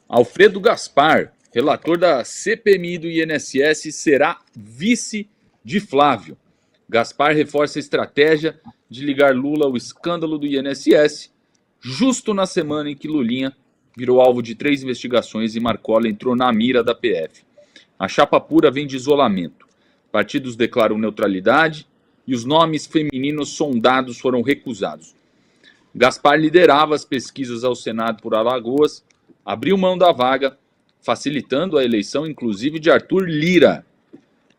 Alfredo Gaspar, relator da CPMI do INSS, será vice de Flávio. Gaspar reforça a estratégia de ligar Lula ao escândalo do INSS, justo na semana em que Lulinha virou alvo de 3 investigações e Marcola entrou na mira da PF. A chapa pura vem de isolamento. Partidos declaram neutralidade e os nomes femininos sondados foram recusados. Gaspar liderava as pesquisas ao Senado por Alagoas, abriu mão da vaga, facilitando a eleição, inclusive, de Arthur Lira.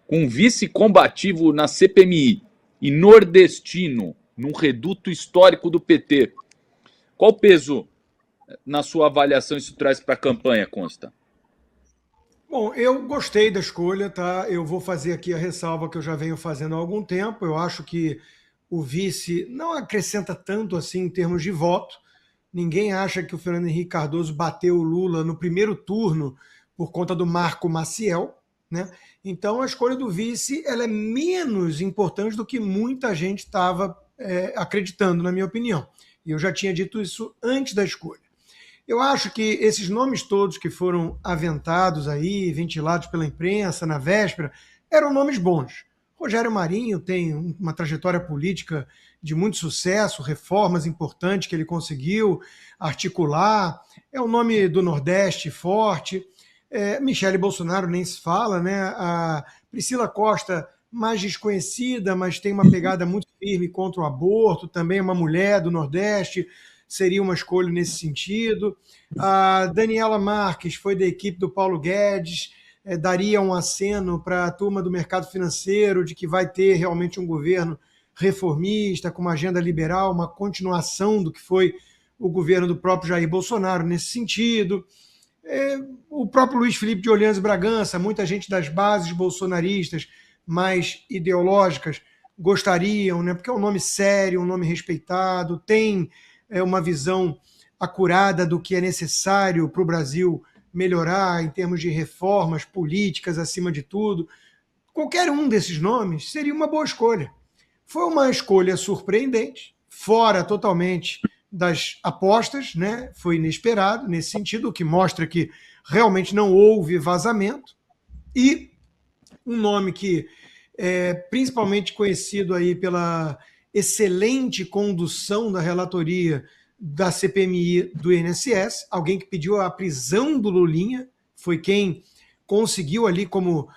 Com vice combativo na CPMI e nordestino, num reduto histórico do PT. Qual peso, na sua avaliação, isso traz para a campanha, Consta? Bom, eu gostei da escolha, tá? Eu vou fazer aqui a ressalva que eu já venho fazendo há algum tempo. Eu acho que o vice não acrescenta tanto assim em termos de voto. Ninguém acha que o Fernando Henrique Cardoso bateu o Lula no primeiro turno por conta do Marco Maciel, né? Então a escolha do vice ela é menos importante do que muita gente estava acreditando, na minha opinião. E eu já tinha dito isso antes da escolha. Eu acho que esses nomes todos que foram aventados aí, ventilados pela imprensa na véspera, eram nomes bons. Rogério Marinho tem uma trajetória política de muito sucesso, reformas importantes que ele conseguiu articular, é um nome do Nordeste forte. Michele Bolsonaro nem se fala, né? A Priscila Costa, mais desconhecida, mas tem uma pegada muito firme contra o aborto, também é uma mulher do Nordeste, seria uma escolha nesse sentido. A Daniela Marques foi da equipe do Paulo Guedes, daria um aceno para a turma do mercado financeiro de que vai ter realmente um governo reformista, com uma agenda liberal, uma continuação do que foi o governo do próprio Jair Bolsonaro nesse sentido. O próprio Luiz Felipe de Orleans Bragança, muita gente das bases bolsonaristas mais ideológicas gostariam, né? Porque é um nome sério, um nome respeitado, tem uma visão acurada do que é necessário para o Brasil melhorar em termos de reformas políticas, acima de tudo. Qualquer um desses nomes seria uma boa escolha. Foi uma escolha surpreendente, fora totalmente das apostas, né? Foi inesperado nesse sentido, o que mostra que realmente não houve vazamento. E um nome que é principalmente conhecido aí pela excelente condução da relatoria da CPMI do INSS, alguém que pediu a prisão do Lulinha, foi quem conseguiu ali como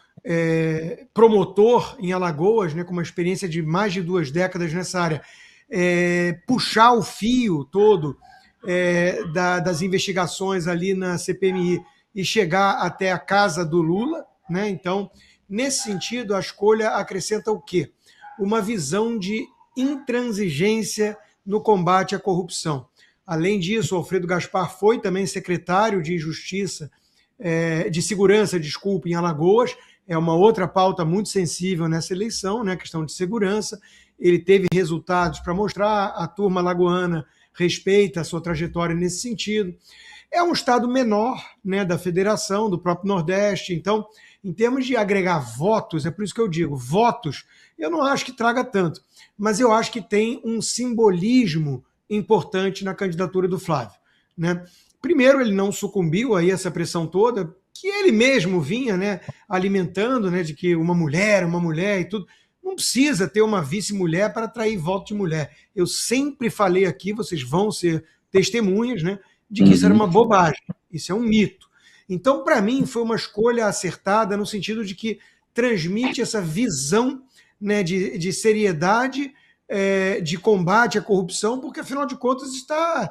promotor em Alagoas, né, com uma experiência de mais de 2 décadas nessa área, puxar o fio todo das investigações ali na CPMI e chegar até a casa do Lula, né? Então, nesse sentido, a escolha acrescenta o quê? Uma visão de intransigência no combate à corrupção. Além disso, o Alfredo Gaspar foi também secretário de Segurança, em Alagoas. É uma outra pauta muito sensível nessa eleição, né? A questão de segurança. Ele teve resultados para mostrar, a turma alagoana respeita a sua trajetória nesse sentido. É um estado menor, né, da federação, do próprio Nordeste. Então, em termos de agregar votos, é por isso que eu digo, votos, eu não acho que traga tanto, mas eu acho que tem um simbolismo importante na candidatura do Flávio, né? Primeiro, ele não sucumbiu a essa pressão toda, que ele mesmo vinha, né, alimentando, né, de que uma mulher e tudo. Não precisa ter uma vice-mulher para atrair voto de mulher. Eu sempre falei aqui, vocês vão ser testemunhas, né, de que isso era uma bobagem, isso é um mito. Então, para mim, foi uma escolha acertada no sentido de que transmite essa visão, né, de seriedade, de combate à corrupção, porque, afinal de contas, está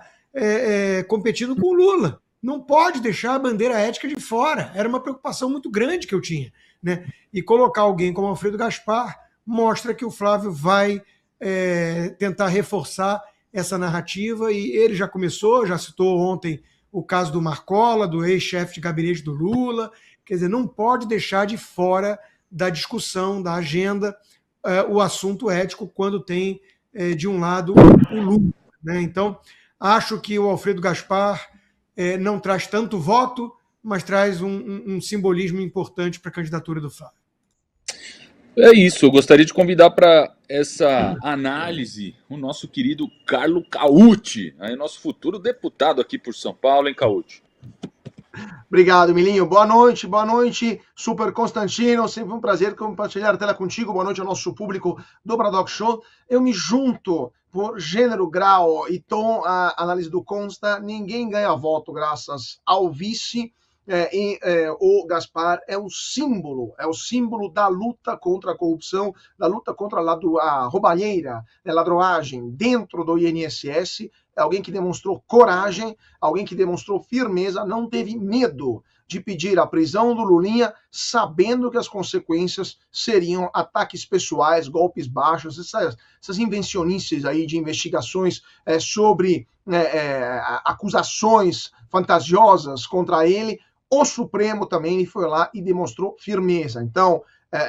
competindo com o Lula. Não pode deixar a bandeira ética de fora. Era uma preocupação muito grande que eu tinha, né? E colocar alguém como Alfredo Gaspar mostra que o Flávio vai tentar reforçar essa narrativa, e ele já começou, já citou ontem o caso do Marcola, do ex-chefe de gabinete do Lula. Quer dizer, não pode deixar de fora da discussão, da agenda, o assunto ético quando tem, de um lado, o Lula, né? Então, acho que o Alfredo Gaspar não traz tanto voto, mas traz um simbolismo importante para a candidatura do Flávio. É isso, eu gostaria de convidar para essa análise o nosso querido Carlo Cauti, aí nosso futuro deputado aqui por São Paulo, hein, Cauti? Obrigado, Milinho. Boa noite, Super Constantino. Sempre um prazer compartilhar a tela contigo. Boa noite ao nosso público do Bradock Show. Eu me junto por gênero, grau e tom à análise do Consta. Ninguém ganha voto graças ao vice. O Gaspar é o símbolo da luta contra a corrupção, da luta contra a roubalheira, a ladroagem dentro do INSS. É alguém que demonstrou coragem, alguém que demonstrou firmeza, não teve medo de pedir a prisão do Lulinha, sabendo que as consequências seriam ataques pessoais, golpes baixos, essas invencionices aí de investigações sobre acusações fantasiosas contra ele. O Supremo também foi lá e demonstrou firmeza. Então,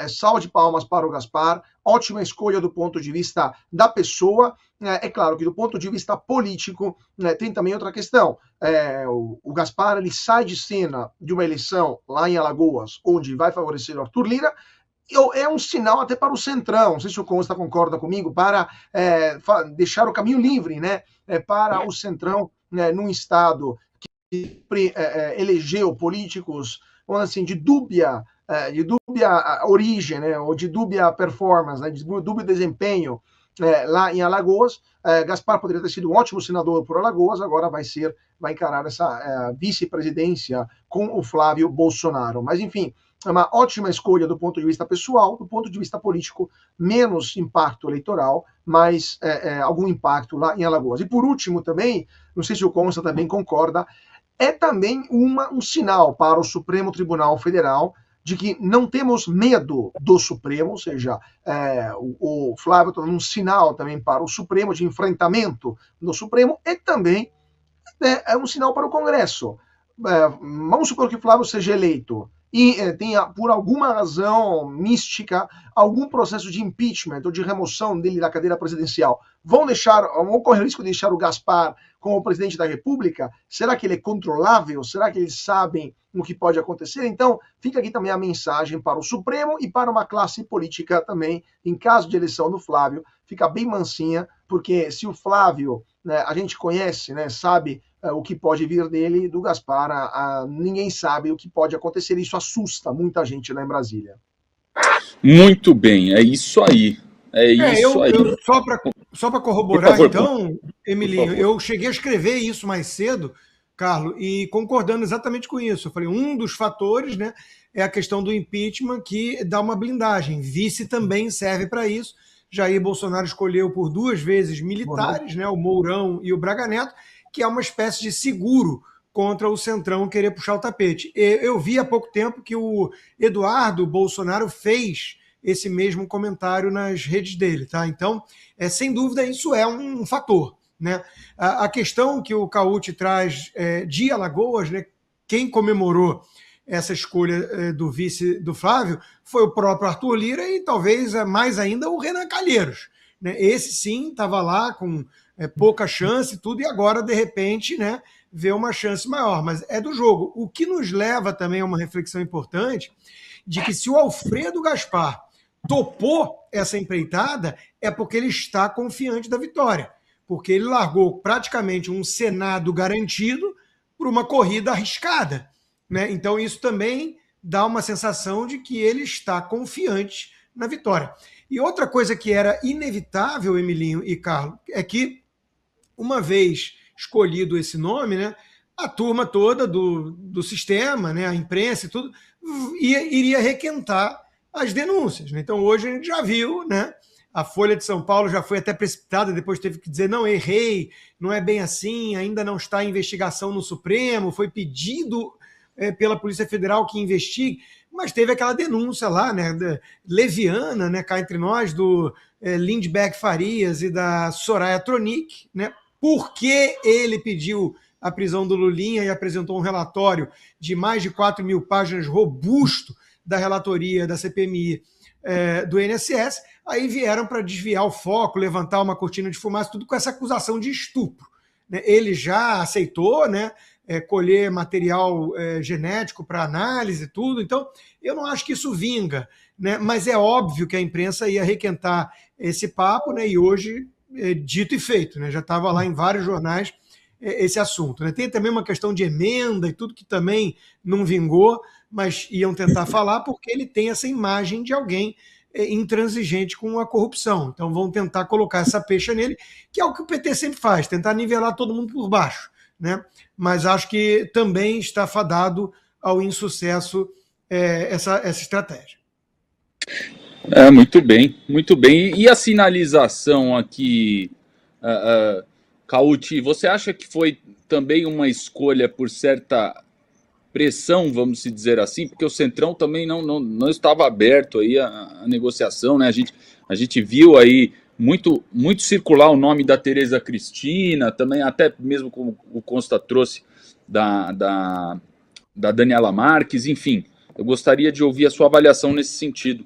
salve de palmas para o Gaspar, ótima escolha do ponto de vista da pessoa. É claro que do ponto de vista político, tem também outra questão. O Gaspar ele sai de cena de uma eleição lá em Alagoas, onde vai favorecer o Arthur Lira, é um sinal até para o Centrão, não sei se o Consta concorda comigo, para deixar o caminho livre, né, para o Centrão, num estado que elegeu políticos, vamos assim, de dúbia origem, né, ou de dúbia performance, né, de dúbio desempenho lá em Alagoas. Gaspar poderia ter sido um ótimo senador por Alagoas, agora vai encarar essa vice-presidência com o Flávio Bolsonaro. Mas, enfim, é uma ótima escolha do ponto de vista pessoal, do ponto de vista político, menos impacto eleitoral, mas algum impacto lá em Alagoas. E por último também, não sei se o Consta também concorda, é também um sinal para o Supremo Tribunal Federal de que não temos medo do Supremo, ou seja, o Flávio está dando um sinal também para o Supremo de enfrentamento do Supremo, e também é um sinal para o Congresso. Vamos supor que o Flávio seja eleito e tenha, por alguma razão mística, algum processo de impeachment ou de remoção dele da cadeira presidencial. Vão correr o risco de deixar o Gaspar como presidente da República? Será que ele é controlável? Será que eles sabem o que pode acontecer? Então, fica aqui também a mensagem para o Supremo e para uma classe política também, em caso de eleição do Flávio, fica bem mansinha, porque se o Flávio, né, a gente conhece, né, sabe o que pode vir dele, do Gaspar, ninguém sabe o que pode acontecer. Isso assusta muita gente lá em Brasília. Muito bem, é isso aí. Só para corroborar, então, Emilinho, eu cheguei a escrever isso mais cedo, Carlos, e concordando exatamente com isso. Eu falei, um dos fatores, né, é a questão do impeachment, que dá uma blindagem. Vice também serve para isso. Jair Bolsonaro escolheu por 2 vezes militares, né, o Mourão e o Braga Neto, que é uma espécie de seguro contra o Centrão querer puxar o tapete. Eu vi há pouco tempo que o Eduardo Bolsonaro fez esse mesmo comentário nas redes dele, tá? Então, sem dúvida, isso é um fator, né? A questão que o Cauti traz de Alagoas, né? Quem comemorou essa escolha do vice do Flávio foi o próprio Arthur Lira e talvez mais ainda o Renan Calheiros, né? Esse sim estava lá com pouca chance e tudo, e agora, de repente, né, vê uma chance maior. Mas é do jogo. O que nos leva também a uma reflexão importante de que se o Alfredo Gaspar topou essa empreitada, é porque ele está confiante da vitória, porque ele largou praticamente um Senado garantido por uma corrida arriscada, né? Então isso também dá uma sensação de que ele está confiante na vitória. E outra coisa que era inevitável, Emilinho e Carlos, é que uma vez escolhido esse nome, né, a turma toda do sistema, né, a imprensa e tudo, iria requentar as denúncias, né? Então hoje a gente já viu, né, a Folha de São Paulo já foi até precipitada, depois teve que dizer, não, errei, não é bem assim, ainda não está em investigação no Supremo, foi pedido pela Polícia Federal que investigue, mas teve aquela denúncia lá, né, leviana, né, cá entre nós, do Lindbergh Farias e da Soraya Tronic, né, porque ele pediu a prisão do Lulinha e apresentou um relatório de mais de 4.000 páginas robusto da relatoria da CPMI do INSS, aí vieram para desviar o foco, levantar uma cortina de fumaça, tudo com essa acusação de estupro, né? Ele já aceitou, né, colher material genético para análise e tudo, então eu não acho que isso vinga, né? Mas é óbvio que a imprensa ia requentar esse papo, né? E hoje, dito e feito, né? Já estava lá em vários jornais esse assunto, né? Tem também uma questão de emenda e tudo que também não vingou, mas iam tentar falar porque ele tem essa imagem de alguém intransigente com a corrupção. Então vão tentar colocar essa pecha nele, que é o que o PT sempre faz, tentar nivelar todo mundo por baixo, né? Mas acho que também está fadado ao insucesso essa estratégia. Muito bem, muito bem. E a sinalização aqui, Cauti, você acha que foi também uma escolha por certa pressão, vamos dizer assim, porque o Centrão também não estava aberto aí à negociação, né? A gente viu aí muito circular o nome da Tereza Cristina, também até mesmo como o Consta trouxe da Daniela Marques, enfim. Eu gostaria de ouvir a sua avaliação nesse sentido.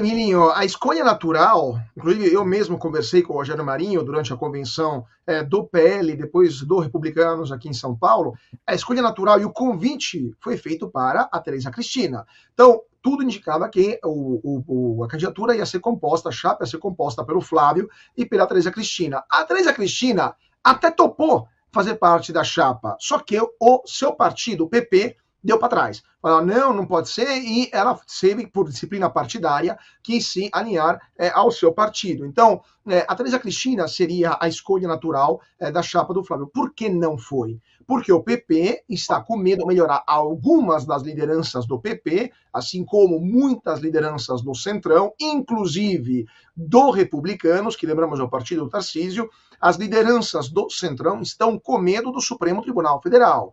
Milinho, a escolha natural, inclusive eu mesmo conversei com o Rogério Marinho durante a convenção do PL, depois do Republicanos aqui em São Paulo, a escolha natural e o convite foi feito para a Tereza Cristina. Então, tudo indicava que a candidatura ia ser composta, a chapa ia ser composta pelo Flávio e pela Tereza Cristina. A Tereza Cristina até topou fazer parte da chapa, só que o seu partido, o PP, deu para trás. Falou, não pode ser, e ela teve, por disciplina partidária, que se alinhar ao seu partido. Então, a Tereza Cristina seria a escolha natural da chapa do Flávio. Por que não foi? Porque o PP está com medo de melhorar algumas das lideranças do PP, assim como muitas lideranças do Centrão, inclusive do Republicanos, que lembramos é o partido do Tarcísio. As lideranças do Centrão estão com medo do Supremo Tribunal Federal.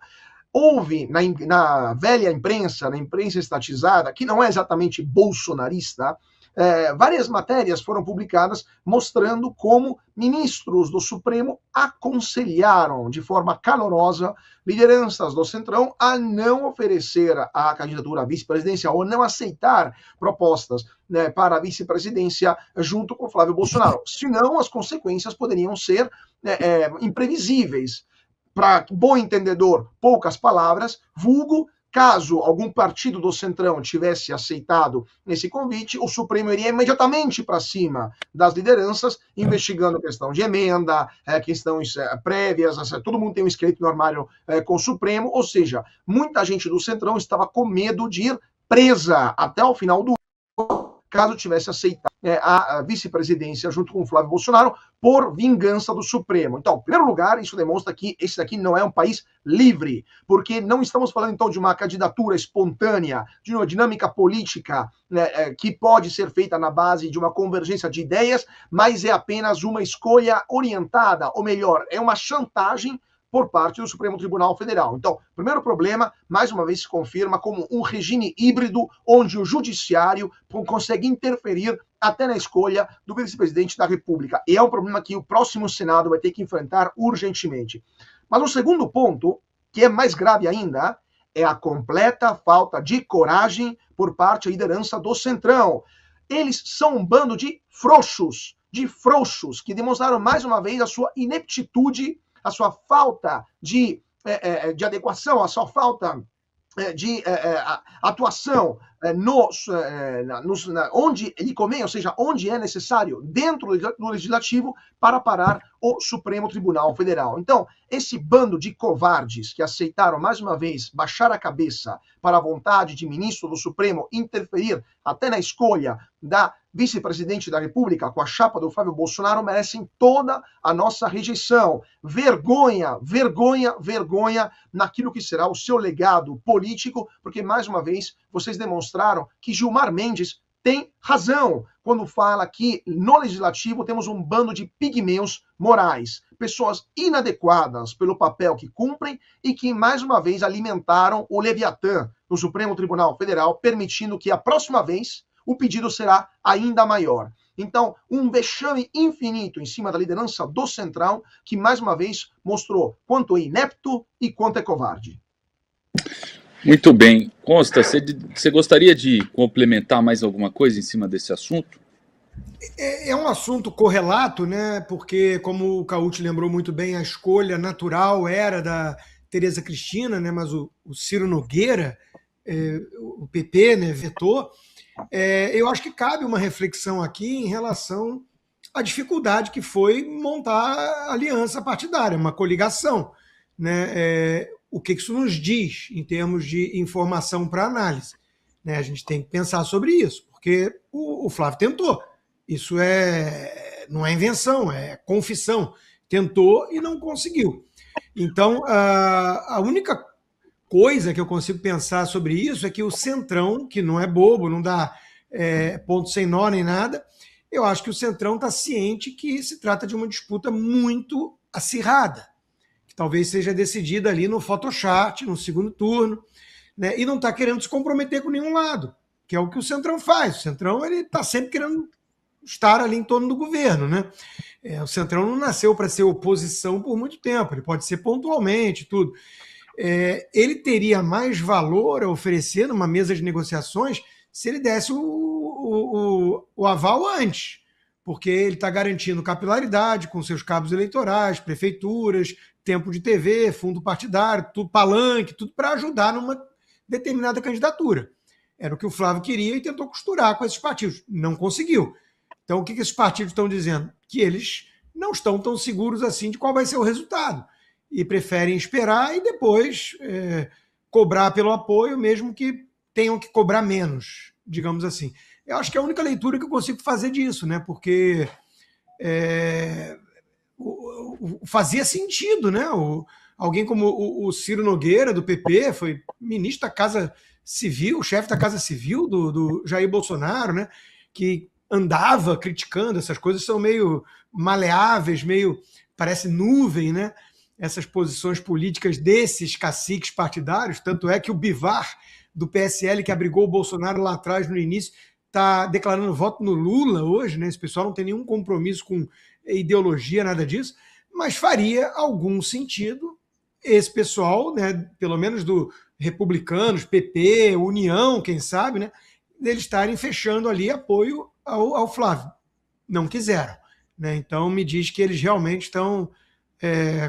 Houve na velha imprensa, na imprensa estatizada, que não é exatamente bolsonarista, várias matérias foram publicadas mostrando como ministros do Supremo aconselharam de forma calorosa lideranças do Centrão a não oferecer a candidatura à vice-presidência ou não aceitar propostas para a vice-presidência junto com Flávio Bolsonaro. Senão, as consequências poderiam ser imprevisíveis. Para bom entendedor, poucas palavras, vulgo, caso algum partido do Centrão tivesse aceitado esse convite, o Supremo iria imediatamente para cima das lideranças, investigando questão de emenda, questões prévias, todo mundo tem um esqueleto no armário com o Supremo, ou seja, muita gente do Centrão estava com medo de ir presa até o final do ano, caso tivesse aceitado a vice-presidência junto com o Flávio Bolsonaro por vingança do Supremo. Então, em primeiro lugar, isso demonstra que esse daqui não é um país livre, porque não estamos falando, então, de uma candidatura espontânea, de uma dinâmica política que pode ser feita na base de uma convergência de ideias, mas é apenas uma escolha orientada, ou melhor, é uma chantagem por parte do Supremo Tribunal Federal. Então, primeiro problema, mais uma vez se confirma como um regime híbrido, onde o judiciário consegue interferir até na escolha do vice-presidente da República. E é um problema que o próximo Senado vai ter que enfrentar urgentemente. Mas o segundo ponto, que é mais grave ainda, é a completa falta de coragem por parte da liderança do Centrão. Eles são um bando de frouxos, que demonstraram mais uma vez a sua ineptitude, a sua falta de adequação, a sua falta de atuação onde ele convém, ou seja, onde é necessário, dentro do Legislativo, para parar o Supremo Tribunal Federal. Então, esse bando de covardes que aceitaram, mais uma vez, baixar a cabeça para a vontade de ministro do Supremo interferir até na escolha da vice-presidente da República com a chapa do Flávio Bolsonaro merecem toda a nossa rejeição. Vergonha naquilo que será o seu legado político, porque, mais uma vez, vocês demonstraram que Gilmar Mendes tem razão quando fala que no Legislativo temos um bando de pigmeus morais, pessoas inadequadas pelo papel que cumprem e que, mais uma vez, alimentaram o Leviatã no Supremo Tribunal Federal, permitindo que a próxima vez o pedido será ainda maior. Então, um vexame infinito em cima da liderança do Centrão, que mais uma vez mostrou quanto é inepto e quanto é covarde. Muito bem. Consta, você gostaria de complementar mais alguma coisa em cima desse assunto? É um assunto correlato, né? Porque, como o Cauti lembrou muito bem, a escolha natural era da Tereza Cristina, né? Mas o Ciro Nogueira, o PP, né, vetou. Eu acho que cabe uma reflexão aqui em relação a dificuldade que foi montar a aliança partidária, uma coligação, né? O que isso nos diz em termos de informação para análise, né? A gente tem que pensar sobre isso, porque o Flávio tentou. Isso não é invenção, é confissão. Tentou e não conseguiu. Então, a única coisa que eu consigo pensar sobre isso é que o Centrão, que não é bobo, não dá ponto sem nó nem nada, eu acho que o Centrão está ciente que se trata de uma disputa muito acirrada, que talvez seja decidida ali no Photochat, no segundo turno, né? E não está querendo se comprometer com nenhum lado, que é o que o Centrão faz. O Centrão está sempre querendo estar ali em torno do governo, né? O Centrão não nasceu para ser oposição por muito tempo, ele pode ser pontualmente, tudo. Ele teria mais valor a oferecer numa mesa de negociações se ele desse o aval antes, porque ele está garantindo capilaridade com seus cabos eleitorais, prefeituras, tempo de TV, fundo partidário, tudo, palanque, tudo para ajudar numa determinada candidatura. Era o que o Flávio queria e tentou costurar com esses partidos. Não conseguiu. Então, o que esses partidos estão dizendo? Que eles não estão tão seguros assim de qual vai ser o resultado e preferem esperar e depois cobrar pelo apoio, mesmo que tenham que cobrar menos, digamos assim. Eu acho que é a única leitura que eu consigo fazer disso, né? Porque fazia sentido, né? Alguém como o Ciro Nogueira, do PP, foi ministro da Casa Civil, chefe da Casa Civil do Jair Bolsonaro, né? Que andava criticando, essas coisas são meio maleáveis, meio, parece nuvem, né? Essas posições políticas desses caciques partidários, tanto é que o Bivar, do PSL, que abrigou o Bolsonaro lá atrás, no início, está declarando voto no Lula hoje, né? Esse pessoal não tem nenhum compromisso com ideologia, nada disso, mas faria algum sentido esse pessoal, né, pelo menos do Republicanos, PP, União, quem sabe, né, eles estarem fechando ali apoio ao Flávio. Não quiseram, né? Então me diz que eles realmente estão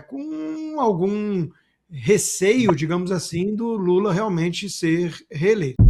com algum receio, digamos assim, do Lula realmente ser reeleito.